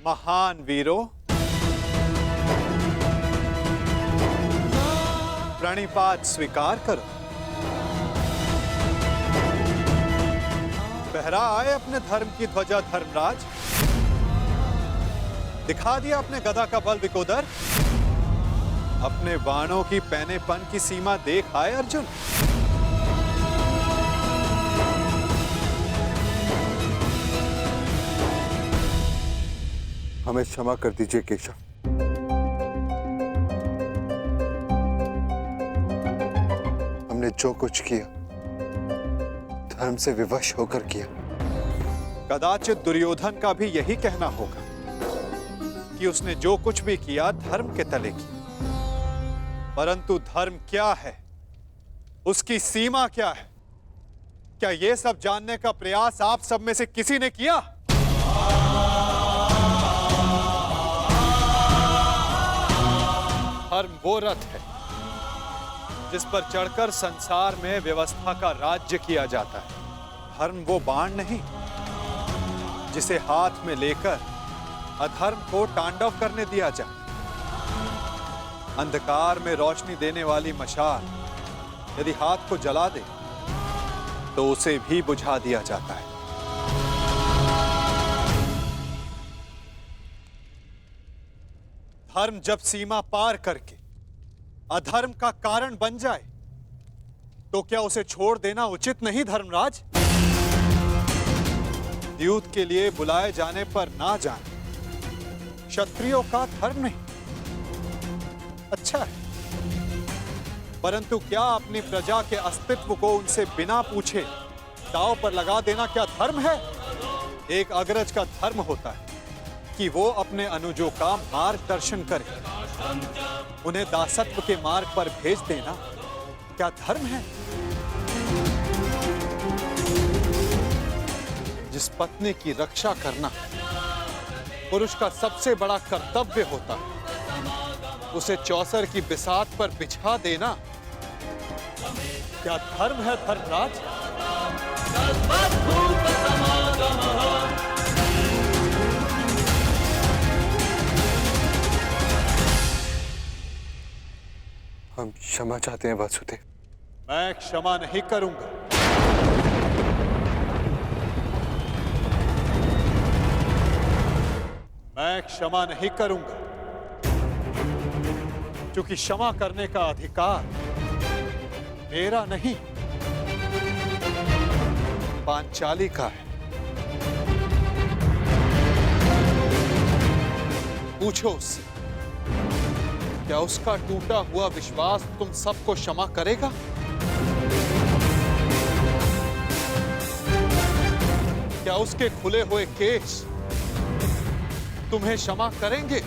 महान वीरों, प्रणिपात स्वीकार करो। फहरा आए अपने धर्म की ध्वजा धर्मराज, दिखा दिया अपने गदा का बल विकोदर, अपने बाणों की पैनेपन की सीमा देख आए अर्जुन। हमें क्षमा कर दीजिए केशव। हमने जो कुछ किया धर्म से विवश होकर किया। कदाचित दुर्योधन का भी यही कहना होगा कि उसने जो कुछ भी किया धर्म के तले किया। परंतु धर्म क्या है, उसकी सीमा क्या है, क्या यह सब जानने का प्रयास आप सब में से किसी ने किया? धर्म वो रथ है जिस पर चढ़कर संसार में व्यवस्था का राज्य किया जाता है। धर्म वो बाण नहीं जिसे हाथ में लेकर अधर्म को तांडव करने दिया जाए। अंधकार में रोशनी देने वाली मशाल यदि हाथ को जला दे तो उसे भी बुझा दिया जाता है। धर्म जब सीमा पार करके अधर्म का कारण बन जाए तो क्या उसे छोड़ देना उचित नहीं धर्मराज? युद्ध के लिए बुलाए जाने पर ना जाना क्षत्रियों का धर्म नहीं। अच्छा है, परंतु क्या अपनी प्रजा के अस्तित्व को उनसे बिना पूछे दांव पर लगा देना क्या धर्म है? एक अग्रज का धर्म होता है कि वो अपने अनुजों का मार्गदर्शन करे। उन्हें दासत्व के मार्ग पर भेज देना क्या धर्म है? जिस पत्नी की रक्षा करना पुरुष का सबसे बड़ा कर्तव्य होता है, उसे चौसर की बिसात पर बिछा देना क्या धर्म है धर्मराज? हम क्षमा चाहते हैं वासुदेव। मैं क्षमा नहीं करूंगा। मैं क्षमा नहीं करूंगा क्योंकि क्षमा करने का अधिकार मेरा नहीं, पांचाली का है। पूछो उससे, क्या उसका टूटा हुआ विश्वास तुम सबको क्षमा करेगा? क्या उसके खुले हुए केस तुम्हें क्षमा करेंगे?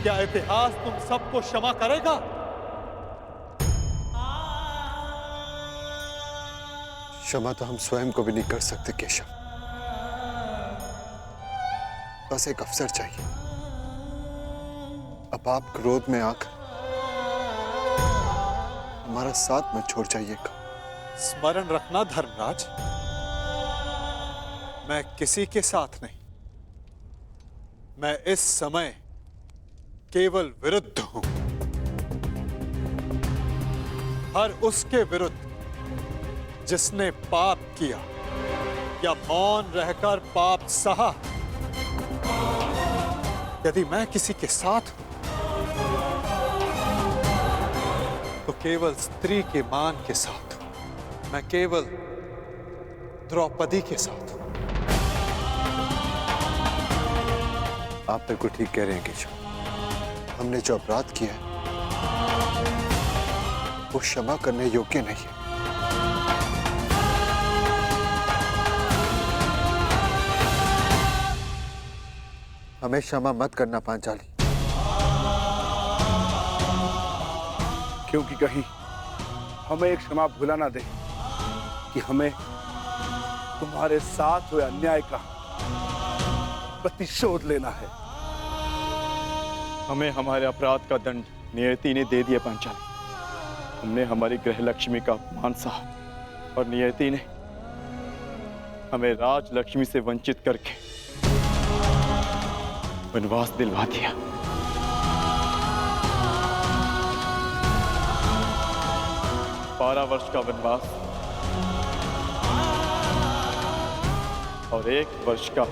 क्या इतिहास तुम सबको क्षमा करेगा? क्षमा तो हम स्वयं को भी नहीं कर सकते केशव। बस एक अवसर चाहिए। अब आप क्रोध में आकर हमारा साथ मत छोड़ जाइएगा। स्मरण रखना धर्मराज, मैं किसी के साथ नहीं, मैं इस समय केवल विरुद्ध हूं। हर उसके विरुद्ध जिसने पाप किया या मौन रहकर पाप सहा। यदि मैं किसी के साथ हूं तो केवल स्त्री के मान के साथ हूं। मैं केवल द्रौपदी के साथ हूं। आप बिल्कुल ठीक कह रहे हैं केशव। हमने जो अपराध किया है वो क्षमा करने योग्य नहीं है। हमें क्षमा मत करना पांचाली। क्योंकि कहीं हमें एक क्षमा भुला ना दे कि हमें तुम्हारे साथ हुए अन्याय का प्रतिशोध लेना है। हमें हमारे अपराध का दंड नियति ने दे दिया पांचाली। हमने हमारी गृह लक्ष्मी का अपमान सहा और नियति ने हमें राज लक्ष्मी से वंचित करके वनवास दिलवा दिया। बारह वर्ष का वनवास और 1 वर्ष का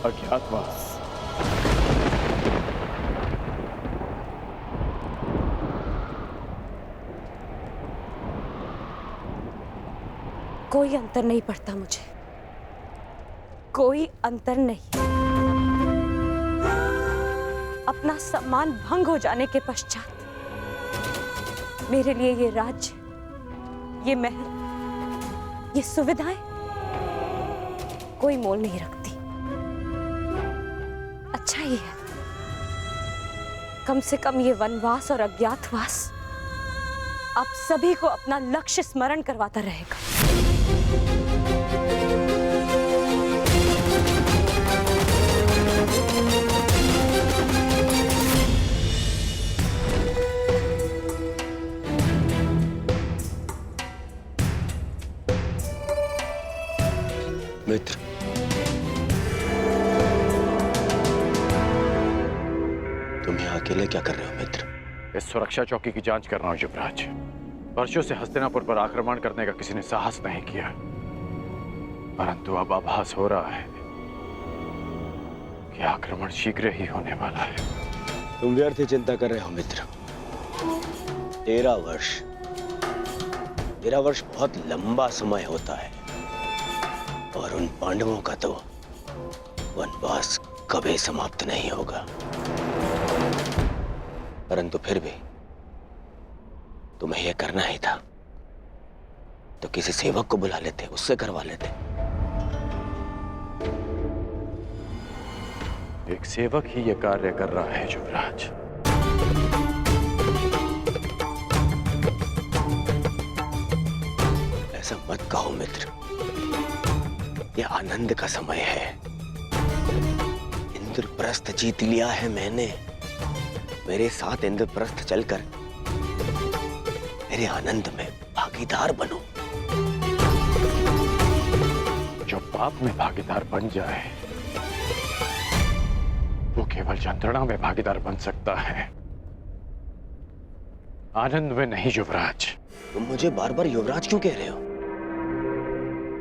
अज्ञातवास। कोई अंतर नहीं पड़ता मुझे, कोई अंतर नहीं। अपना सम्मान भंग हो जाने के पश्चात मेरे लिए ये राज्य, ये महल, ये सुविधाएं कोई मोल नहीं रखती। अच्छा ही है, कम से कम ये वनवास और अज्ञातवास आप सभी को अपना लक्ष्य स्मरण करवाता रहेगा। मित्र, तुम यहाँ अकेले क्या कर रहे हो मित्र? इस सुरक्षा चौकी की जांच कर रहा हूं युवराज। वर्षों से हस्तिनापुर पर आक्रमण करने का किसी ने साहस नहीं किया, परंतु अब आभास हो रहा है कि आक्रमण शीघ्र ही होने वाला है। तुम व्यर्थ ही चिंता कर रहे हो मित्र। 13 वर्ष बहुत लंबा समय होता है, और उन पांडवों का तो वनवास कभी समाप्त नहीं होगा। परंतु फिर भी तुम्हें यह करना ही था तो किसी सेवक को बुला लेते, उससे करवा लेते। एक सेवक ही यह कार्य कर रहा है युवराज। ऐसा मत कहो मित्र, यह आनंद का समय है। इंद्रप्रस्थ जीत लिया है मैंने। मेरे साथ इंद्रप्रस्थ चलकर मेरे आनंद में भागीदार बनो। जो पाप में भागीदार बन जाए वो केवल यंत्रणा में भागीदार बन सकता है, आनंद में नहीं युवराज। तुम मुझे बार बार युवराज क्यों कह रहे हो?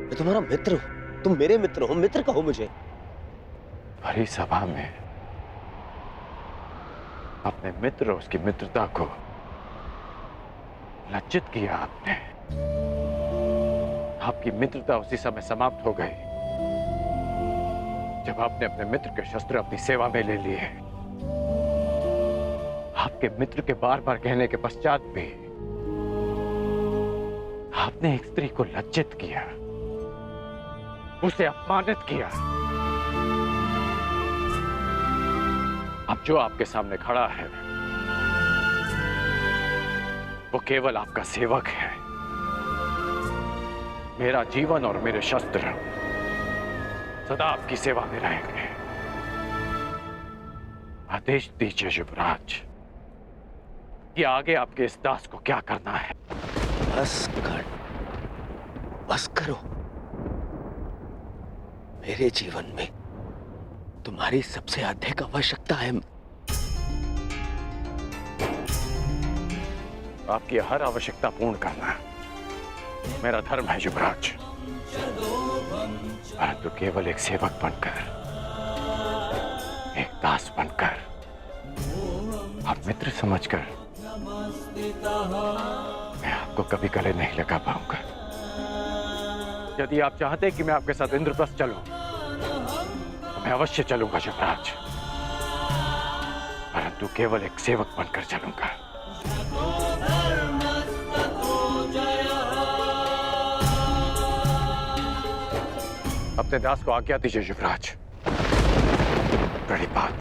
मैं तुम्हारा मित्र हूं, तुम मेरे मित्र हो, मित्र कहो मुझे। भरी सभा में अपने मित्र और उसकी मित्रता को लज्जित किया आपने। आपकी मित्रता उसी समय समाप्त हो गई जब आपने अपने मित्र के शस्त्र अपनी सेवा में ले लिए। आपके मित्र के बार बार कहने के पश्चात भी आपने एक स्त्री को लज्जित किया, उसे अपमानित किया। अब जो आपके सामने खड़ा है वो केवल आपका सेवक है। मेरा जीवन और मेरे शस्त्र सदा आपकी सेवा में रहेंगे। आदेश दीजिए युवराज कि आगे आपके इस दास को क्या करना है। बस करो। मेरे जीवन में तुम्हारी सबसे अधिक आवश्यकता है। आपकी हर आवश्यकता पूर्ण करना मेरा धर्म है युवराज, परंतु केवल एक सेवक बनकर, एक दास बनकर और मित्र समझकर मैं आपको कभी गले नहीं लगा पाऊंगा। यदि आप चाहते कि मैं आपके साथ इंद्रप्रस्थ चलूं तो मैं अवश्य चलूंगा युवराज, परंतु केवल एक सेवक बनकर चलूंगा। अपने दास को आज्ञा दीजिए युवराज। बड़ी बात।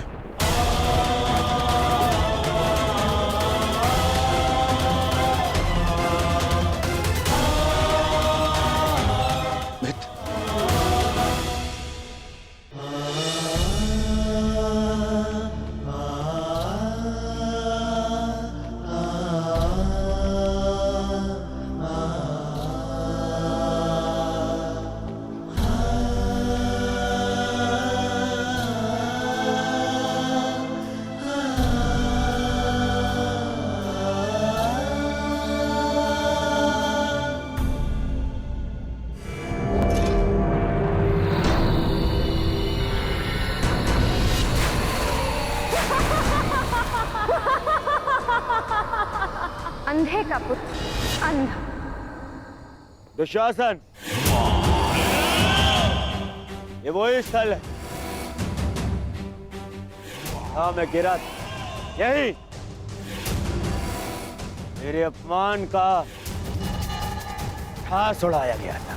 दुशासन, ये वही स्थल है हाँ मैं गिरा था। यही मेरे अपमान का ठास उड़ाया गया था।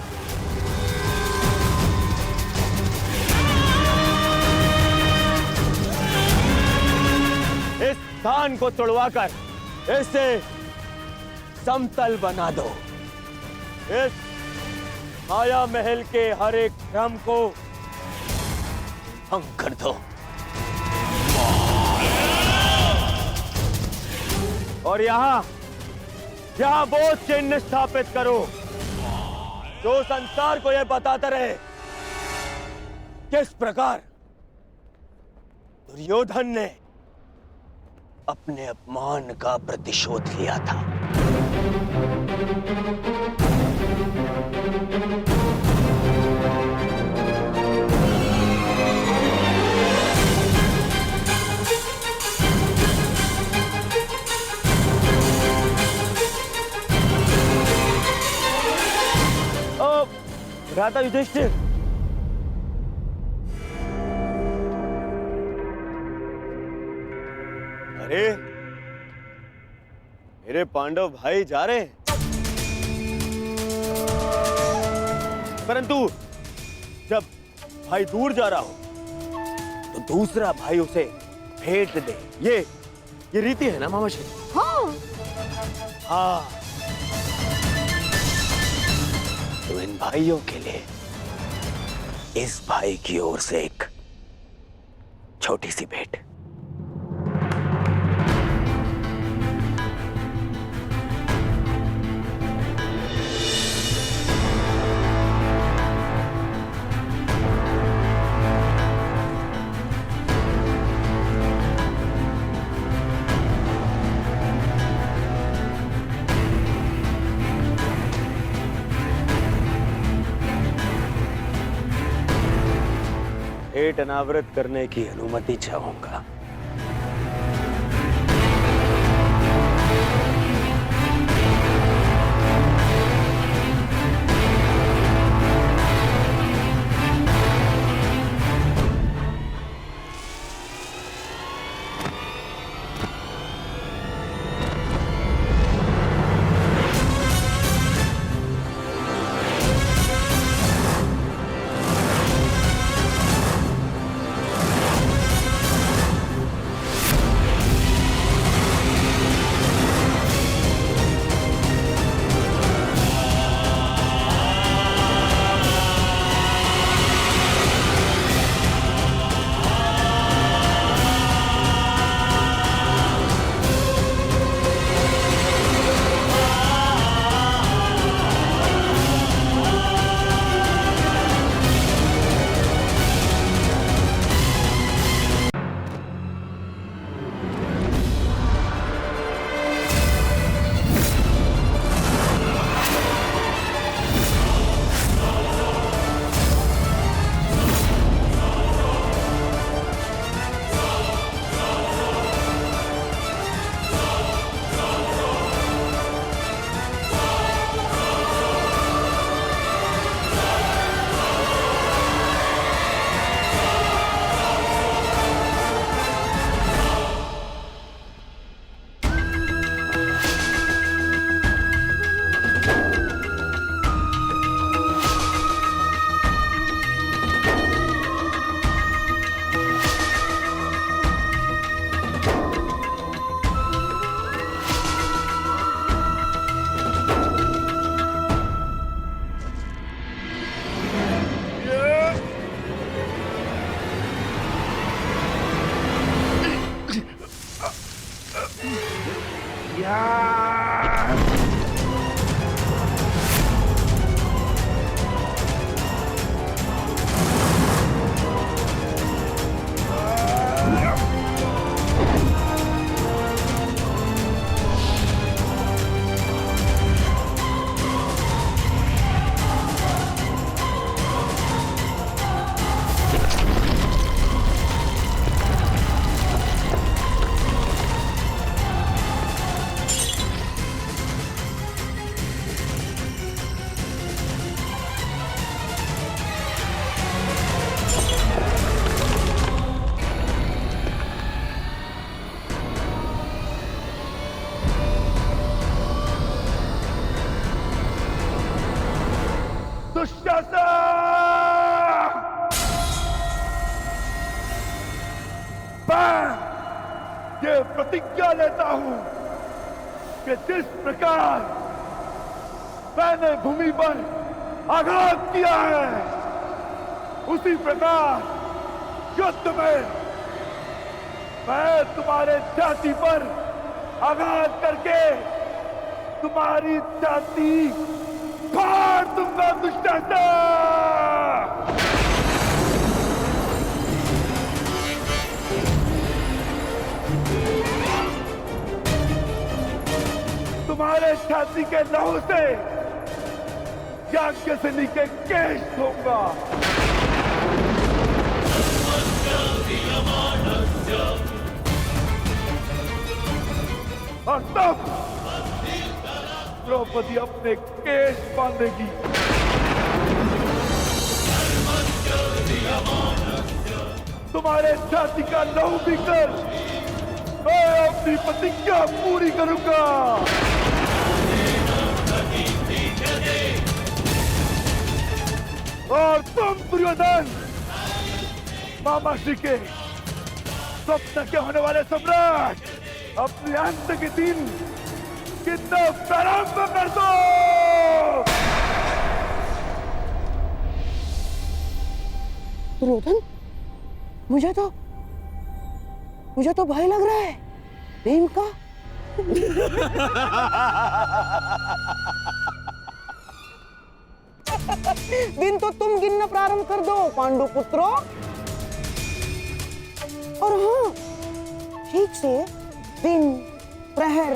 इस स्थान को तोड़वाकर इसे समतल बना दो। इस माया महल के हर एक क्रम को भंग कर दो और यहाँ बोध चिन्ह स्थापित करो जो संसार को यह बताता रहे किस प्रकार दुर्योधन ने अपने अपमान का प्रतिशोध लिया था। भ्राता युधिष्ठिर, अरे मेरे पांडव भाई जा रहे हैं, परंतु जब भाई दूर जा रहा हो तो दूसरा भाई उसे भेंट दे। ये रीति है ना मामा जी? हाँ। तो इन भाइयों के लिए इस भाई की ओर से एक छोटी सी भेंट। भेंट अनावृत करने की अनुमति चाहूंगा। दुशासन, मैं ये प्रतिज्ञा लेता हूं कि जिस प्रकार मैंने भूमि पर आघात किया है, उसी प्रकार युद्ध में मैं तुम्हारे छाती पर आघात करके तुम्हारी छाती फाड़ दूंगा दुशासन। तुम्हारे छाती के लहू से याज्ञसेनी के केश धोऊंगा। और तब द्रौपदी अपने केश बांधेगी। तुम्हारे छाती का लहू पीकर मैं अपनी प्रतिज्ञा पूरी करूंगा। और तुम दुर्योधन, मामा श्री के स्वप्न के होने वाले सम्राट, अपने अंत के दिन कितना प्रारंभ कर दो। दुर्योधन, मुझे तो भय लग रहा है भीम का। दिन तो तुम गिनना प्रारंभ कर दो पांडु पुत्रों। और हाँ, ठीक से दिन, प्रहर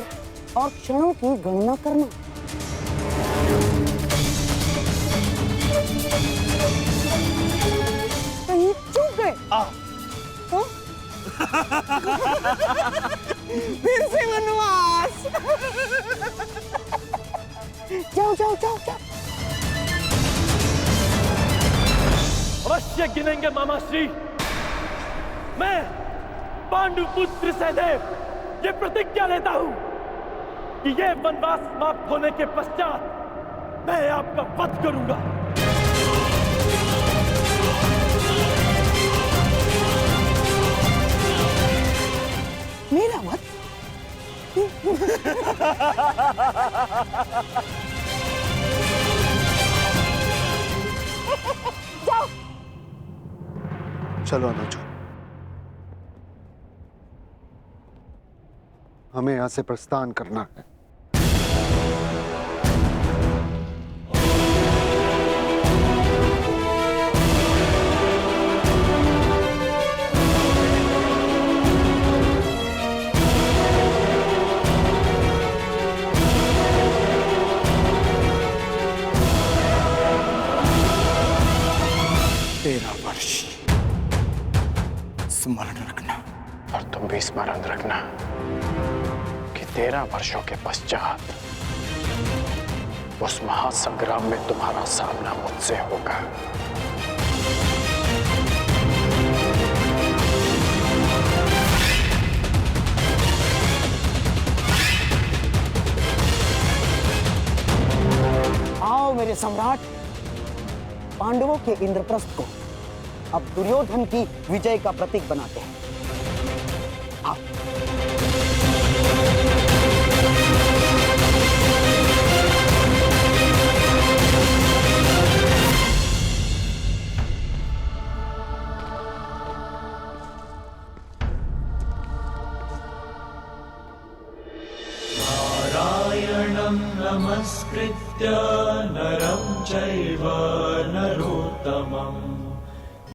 और क्षणों की गणना करना। कहीं चूक गए तो? फिर से वनवास। जाओ जाओ जाओ जाओ। अवश्य गिनेंगे मामा श्री। मैं पांडुपुत्र सहदेव ये प्रतिज्ञा लेता हूं कि ये वनवास समाप्त होने के पश्चात मैं आपका वध करूंगा। मेरा वध? जाओ। चलो अनुज, हमें यहां से प्रस्थान करना है। स्मरण रखना। और तुम भी स्मरण रखना कि 13 वर्षों के पश्चात उस महासंग्राम में तुम्हारा सामना मुझसे होगा। आओ मेरे सम्राट, पांडवों के इंद्रप्रस्थ को अब दुर्योधन की विजय का प्रतीक बनाते हैं। आओ। नारायणं नमस्कृत्य नरं चैव नरोत्तमम्